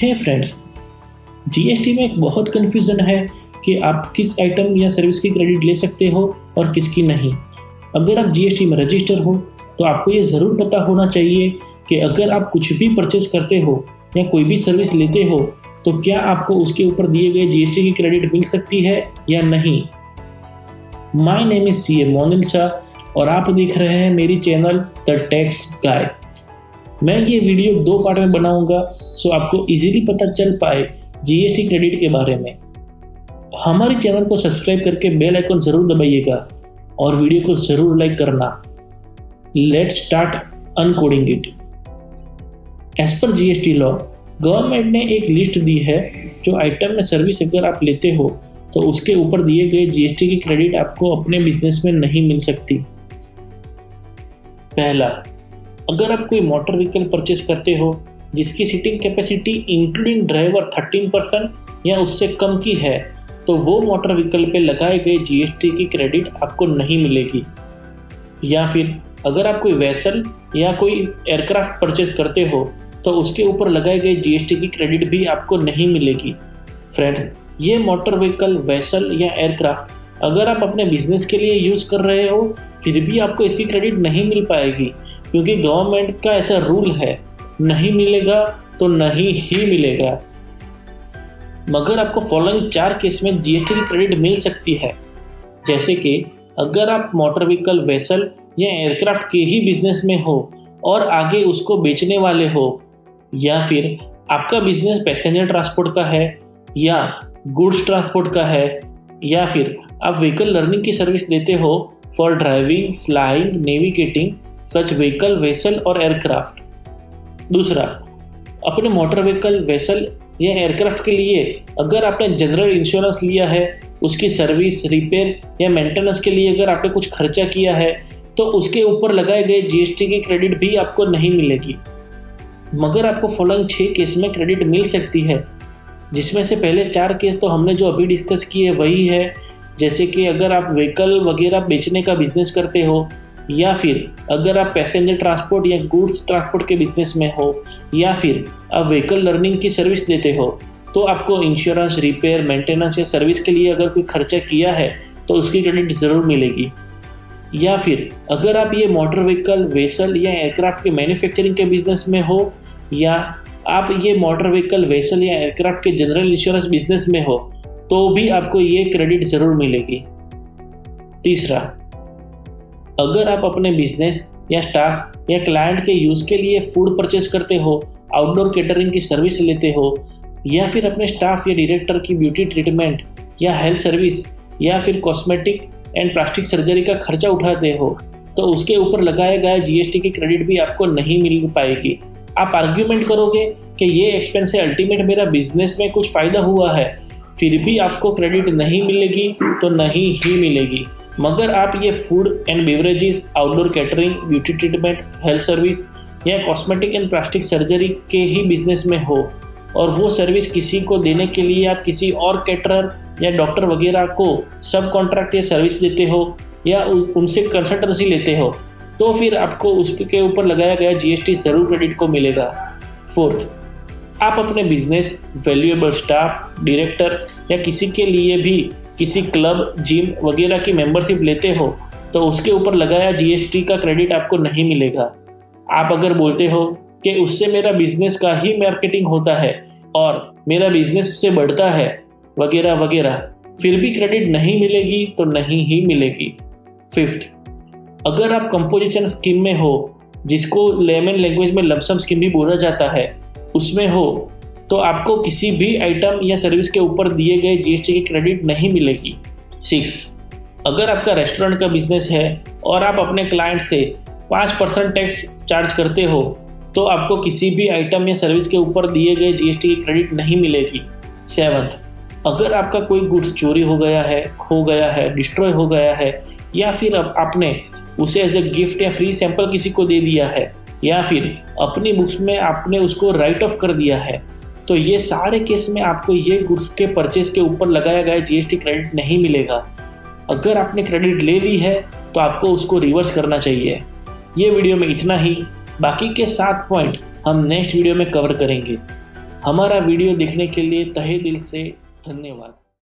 हे friends, GST में एक बहुत कन्फ्यूज़न है कि आप किस आइटम या सर्विस की क्रेडिट ले सकते हो और किसकी नहीं। अगर आप जीएसटी में रजिस्टर हो तो आपको ये ज़रूर पता होना चाहिए कि अगर आप कुछ भी परचेस करते हो या कोई भी सर्विस लेते हो तो क्या आपको उसके ऊपर दिए गए जीएसटी की क्रेडिट मिल सकती है या नहीं। My name is CA Monil Shah और आप देख रहे हैं मेरी चैनल द टैक्स गाय। मैं ये वीडियो 2 पार्ट में बनाऊंगा सो आपको इजीली पता चल पाए जीएसटी क्रेडिट के बारे में। हमारे चैनल को सब्सक्राइब करके बेल आइकन ज़रूर दबाइएगा और वीडियो को ज़रूर लाइक करना। Let's start uncoding it. As per GST law, government ने एक लिस्ट दी है जो आइटम में सर्विस अगर आप लेते हो तो उसके ऊपर दिए गए जीएसटी की क्रेडिट आपको अपने बिजनेस में नहीं मिल सकती। पहला, अगर आप कोई मोटर व्हीकल परचेस करते हो जिसकी सीटिंग कैपेसिटी इंक्लूडिंग ड्राइवर 13% या उससे कम की है तो वो मोटर व्हीकल पे लगाए गए जीएसटी की क्रेडिट आपको नहीं मिलेगी। या फिर अगर आप कोई वेसल या कोई एयरक्राफ्ट परचेज करते हो तो उसके ऊपर लगाए गए जीएसटी की क्रेडिट भी आपको नहीं मिलेगी। फ्रेंड्स, ये मोटर व्हीकल, वेसल या एयरक्राफ्ट अगर आप अपने बिजनेस के लिए यूज़ कर रहे हो फिर भी आपको इसकी क्रेडिट नहीं मिल पाएगी, क्योंकि गवर्नमेंट का ऐसा रूल है, नहीं मिलेगा तो नहीं ही मिलेगा। मगर आपको फॉलोइंग 4 केस में जीएसटी की क्रेडिट मिल सकती है, जैसे कि अगर आप मोटर व्हीकल, वेसल या एयरक्राफ्ट के ही बिजनेस में हो और आगे उसको बेचने वाले हो, या फिर आपका बिजनेस पैसेंजर ट्रांसपोर्ट का है या गुड्स ट्रांसपोर्ट का है, या फिर आप व्हीकल लर्निंग की सर्विस देते हो for driving, flying, navigating such vehicle, vessel और एयरक्राफ्ट। दूसरा, अपने मोटर व्हीकल, वेसल या एयरक्राफ्ट के लिए अगर आपने जनरल इंश्योरेंस लिया है, उसकी सर्विस, रिपेयर या मेंटेनेंस के लिए अगर आपने कुछ खर्चा किया है तो उसके ऊपर लगाए गए जीएसटी की क्रेडिट भी आपको नहीं मिलेगी। मगर आपको फॉलोइंग 6 केस में क्रेडिट मिल सकती है, जिसमें से पहले 4 केस तो हमने जो अभी डिस्कस किए वही है, जैसे कि अगर आप व्हीकल वगैरह बेचने का बिजनेस करते हो, या फिर अगर आप पैसेंजर ट्रांसपोर्ट या गुड्स ट्रांसपोर्ट के बिजनेस में हो, या फिर आप व्हीकल लर्निंग की सर्विस देते हो तो आपको इंश्योरेंस, रिपेयर, मेंटेनेंस या सर्विस के लिए अगर कोई खर्चा किया है तो उसकी क्रेडिट ज़रूर मिलेगी। या फिर अगर आप ये मोटर व्हीकल, वेसल या एयरक्राफ्ट के मैन्युफैक्चरिंग के बिजनेस में हो, या आप ये मोटर व्हीकल, वेसल या एयरक्राफ्ट के जनरल इंश्योरेंस बिजनेस में हो तो भी आपको ये क्रेडिट ज़रूर मिलेगी। तीसरा, अगर आप अपने बिजनेस या स्टाफ या क्लाइंट के यूज़ के लिए फूड परचेस करते हो, आउटडोर केटरिंग की सर्विस लेते हो, या फिर अपने स्टाफ या डायरेक्टर की ब्यूटी ट्रीटमेंट या हेल्थ सर्विस या फिर कॉस्मेटिक एंड प्लास्टिक सर्जरी का खर्चा उठाते हो तो उसके ऊपर लगाया गया जीएसटी की क्रेडिट भी आपको नहीं मिल पाएगी। आप आर्ग्यूमेंट करोगे कि ये एक्सपेंस से अल्टीमेट मेरा बिजनेस में कुछ फ़ायदा हुआ है, फिर भी आपको क्रेडिट नहीं मिलेगी तो नहीं ही मिलेगी। मगर आप ये food and beverages, outdoor catering, beauty treatment, health service या कॉस्मेटिक एंड प्लास्टिक सर्जरी के ही बिजनेस में हो और वो सर्विस किसी को देने के लिए आप किसी और कैटरर या डॉक्टर वगैरह को सब कॉन्ट्रैक्ट या सर्विस देते हो या उनसे कंसल्टेंसी लेते हो तो फिर आपको उसके ऊपर लगाया गया जीएसटी ज़रूर क्रेडिट को मिलेगा। फोर्थ, आप अपने बिजनेस, वैल्यूएबल स्टाफ, डायरेक्टर या किसी के लिए भी किसी क्लब, जिम वगैरह की मेंबरशिप लेते हो तो उसके ऊपर लगाया जीएसटी का क्रेडिट आपको नहीं मिलेगा। आप अगर बोलते हो कि उससे मेरा बिजनेस का ही मार्केटिंग होता है और मेरा बिजनेस उससे बढ़ता है वगैरह वगैरह, फिर भी क्रेडिट नहीं मिलेगी तो नहीं ही मिलेगी। फिफ्थ, अगर आप कंपोजिशन स्कीम में हो, जिसको लेमन लैंग्वेज में लमसम स्कीम भी बोला जाता है, उसमें हो तो आपको किसी भी आइटम या सर्विस के ऊपर दिए गए जीएसटी की क्रेडिट नहीं मिलेगी। सिक्स्थ, अगर आपका रेस्टोरेंट का बिजनेस है और आप अपने क्लाइंट से 5% टैक्स चार्ज करते हो तो आपको किसी भी आइटम या सर्विस के ऊपर दिए गए जीएसटी की क्रेडिट नहीं मिलेगी। सेवंथ, अगर आपका कोई गुड्स चोरी हो गया है, खो गया है, डिस्ट्रॉय हो गया है, या फिर आपने उसे एज ए गिफ्ट या फ्री सैंपल किसी को दे दिया है, या फिर अपनी बुक्स में आपने उसको राइट ऑफ कर दिया है, तो ये सारे केस में आपको ये गुड्स के परचेज के ऊपर लगाया गया जीएसटी क्रेडिट नहीं मिलेगा। अगर आपने क्रेडिट ले ली है तो आपको उसको रिवर्स करना चाहिए। ये वीडियो में इतना ही, बाकी के 7 पॉइंट हम नेक्स्ट वीडियो में कवर करेंगे। हमारा वीडियो देखने के लिए तहे दिल से धन्यवाद।